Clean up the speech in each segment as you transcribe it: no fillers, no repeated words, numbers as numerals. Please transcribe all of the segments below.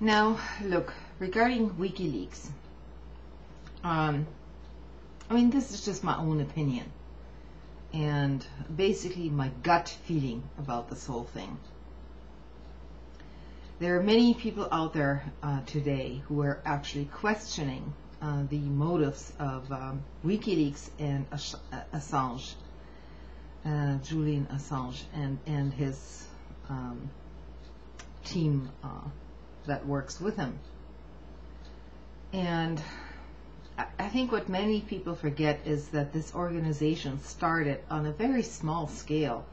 Now, look, regarding Wikileaks, I mean, this is just my own opinion and basically my gut feeling about this whole thing. There are many people out there today who are actually questioning the motives of WikiLeaks and Assange, Julian Assange, and his team that works with him. And I think what many people forget is that this organization started on a very small scale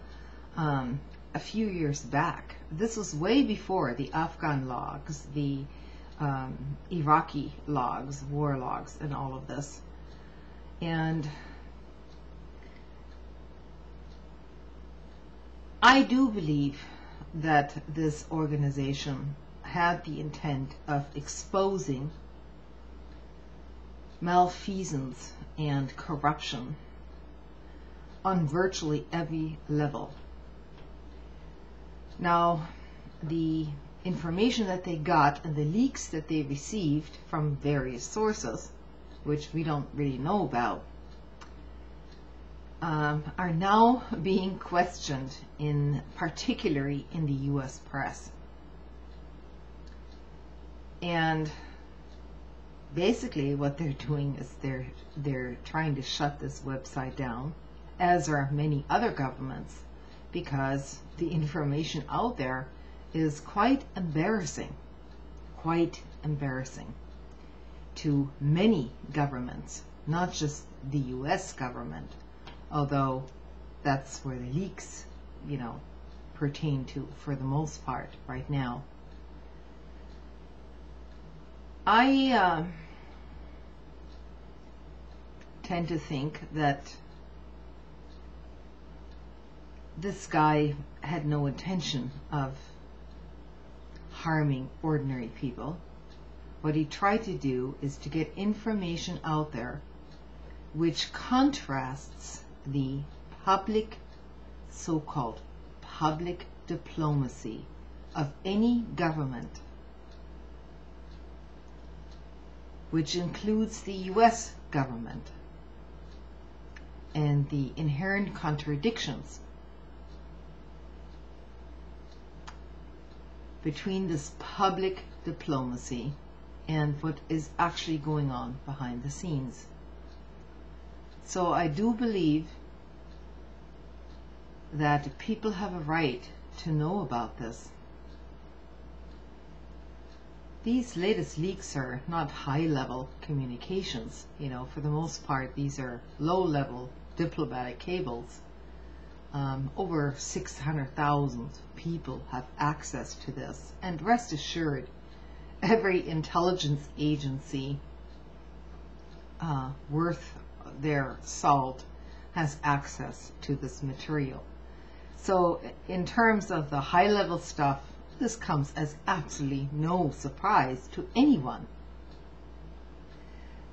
a few years back. This was way before the Afghan logs, the Iraqi logs, war logs, and all of this. And I do believe that this organization had the intent of exposing malfeasance and corruption on virtually every level. Now, the information that they got and the leaks that they received from various sources, which we don't really know about, are now being questioned, particularly in the U.S. press. And basically what they're doing is they're trying to shut this website down, as are many other governments, because the information out there is quite embarrassing to many governments, not just the US government, although that's where the leaks, pertain to for the most part right now. I tend to think that this guy had no intention of harming ordinary people. What he tried to do is to get information out there which contrasts the public, so-called public diplomacy of any government, which includes the US government, and the inherent contradictions between this public diplomacy and what is actually going on behind the scenes. So I do believe that people have a right to know about this. These latest leaks are not high-level communications. For the most part, these are low-level diplomatic cables. Over 600,000 people have access to this. And rest assured, every intelligence agency worth their salt has access to this material. So in terms of the high-level stuff, this comes as absolutely no surprise to anyone.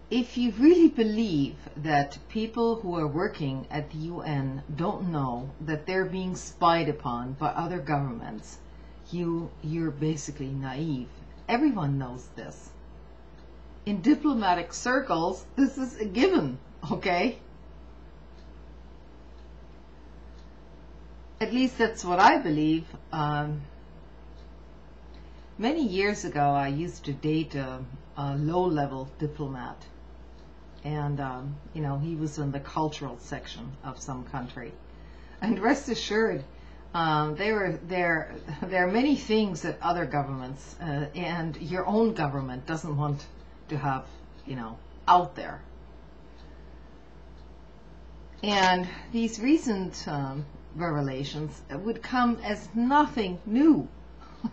If you really believe that people who are working at the UN don't know that they're being spied upon by other governments, you're basically naive. Everyone knows this. In diplomatic circles, this is a given, okay? At least that's what I believe. Many years ago, I used to date a low-level diplomat, and he was in the cultural section of some country. And rest assured, there are many things that other governments and your own government doesn't want to have, out there. And these recent revelations would come as nothing new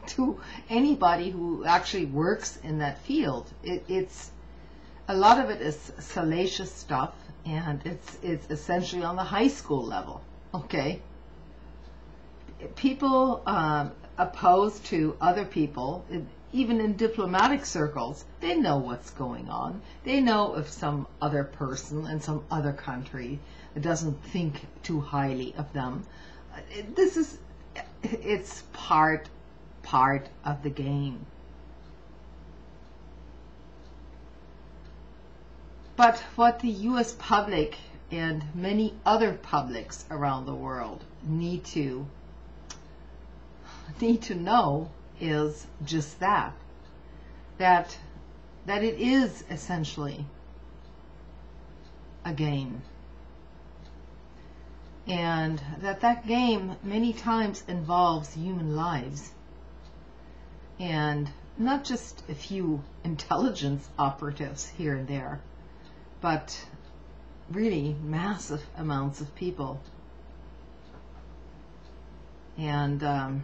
to anybody who actually works in that field. It's a lot of it is salacious stuff, and it's essentially on the high school level. Okay, people opposed to other people, even in diplomatic circles, they know what's going on. They know if some other person in some other country doesn't think too highly of them. It's part of the game. But what the US public and many other publics around the world need to know is just that it is essentially a game, and that game many times involves human lives, and not just a few intelligence operatives here and there, but really massive amounts of people. And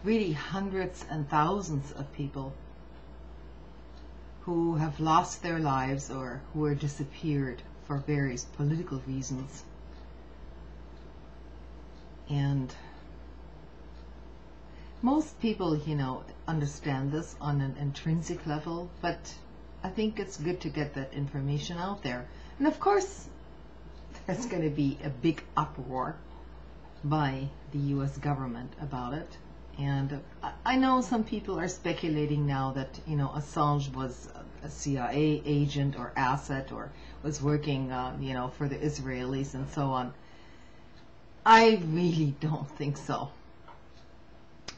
really hundreds and thousands of people who have lost their lives or who are disappeared for various political reasons. And most people, understand this on an intrinsic level, but I think it's good to get that information out there. And of course, there's going to be a big uproar by the US government about it. And I know some people are speculating now that, Assange was a CIA agent or asset or was working, for the Israelis and so on. I really don't think so.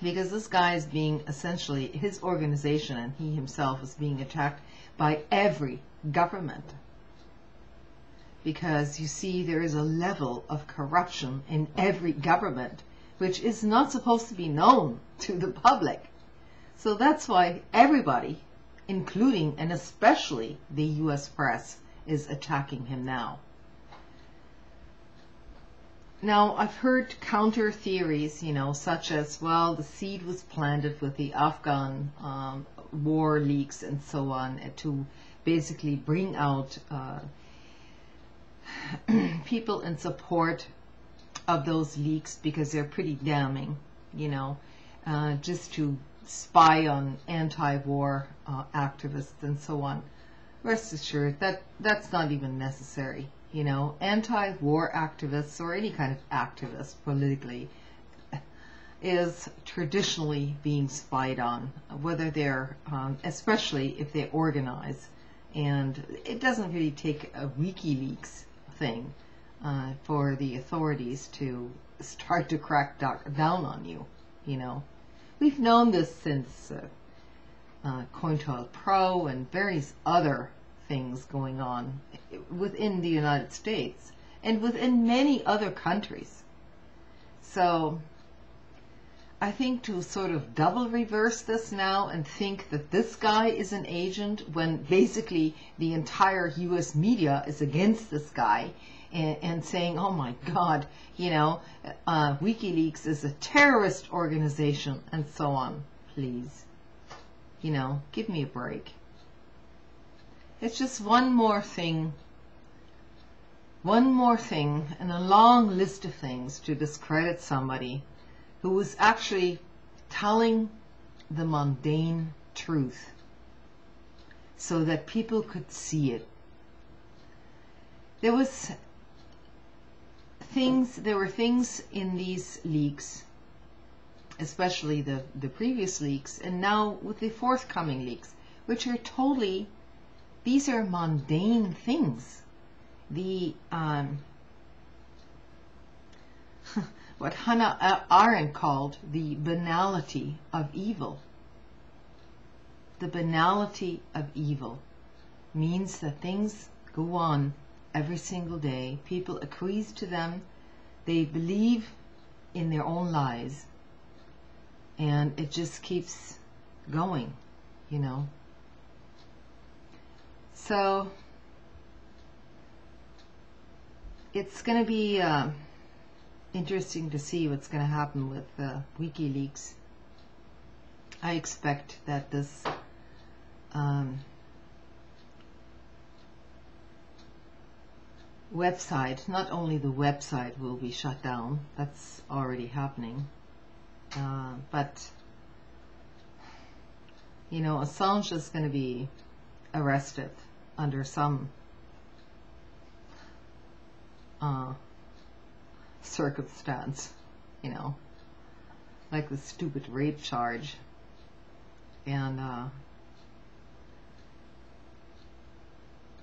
Because this guy is being essentially, his organization and he himself is being attacked by every government. Because you see, there is a level of corruption in every government which is not supposed to be known to the public. So that's why everybody, including and especially the US press, is attacking him now. Now, I've heard counter theories, such as, well, the seed was planted with the Afghan war leaks and so on, to basically bring out people in support of those leaks because they're pretty damning, just to spy on anti-war activists and so on. Rest assured that that's not even necessary. Anti-war activists or any kind of activist politically is traditionally being spied on, whether they're, especially if they organize. And it doesn't really take a Wikileaks thing for the authorities to start to crack down on you, We've known this since COINTELPRO and various other things going on within the United States and within many other countries. So I think to sort of double reverse this now and think that this guy is an agent when basically the entire US media is against this guy and saying, oh my God, Wikileaks is a terrorist organization and so on. Please, give me a break. It's just one more thing in a long list of things to discredit somebody who was actually telling the mundane truth so that people could see it. There were things in these leaks, especially the previous leaks, and now with the forthcoming leaks, which are totally, these are mundane things. What Hannah Arendt called the banality of evil. The banality of evil means that things go on every single day. People acquiesce to them. They believe in their own lies. And it just keeps going, So it's going to be interesting to see what's going to happen with WikiLeaks. I expect that this website, not only the website will be shut down, that's already happening, but Assange is going to be arrested under some circumstance, like the stupid rape charge, and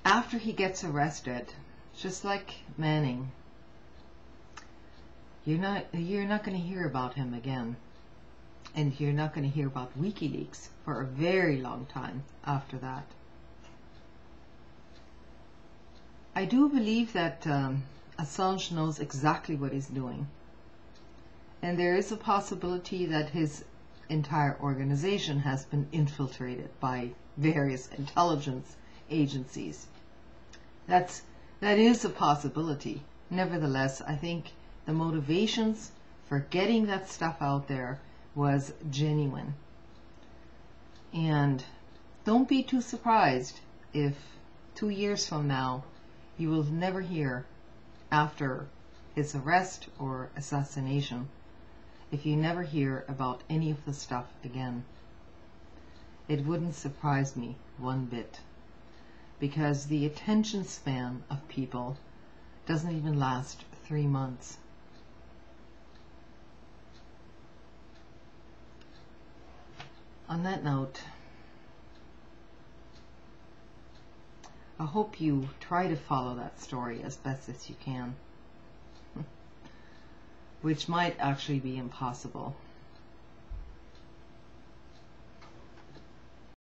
after he gets arrested, just like Manning, you're not going to hear about him again. And you're not going to hear about Wikileaks for a very long time after that. I do believe that Assange knows exactly what he's doing. And there is a possibility that his entire organization has been infiltrated by various intelligence agencies. That is a possibility. Nevertheless, I think the motivations for getting that stuff out there was genuine. And don't be too surprised if 2 years from now you will never hear, after his arrest or assassination, if you never hear about any of the stuff again. It wouldn't surprise me one bit, because the attention span of people doesn't even last 3 months. On that note, I hope you try to follow that story as best as you can, which might actually be impossible.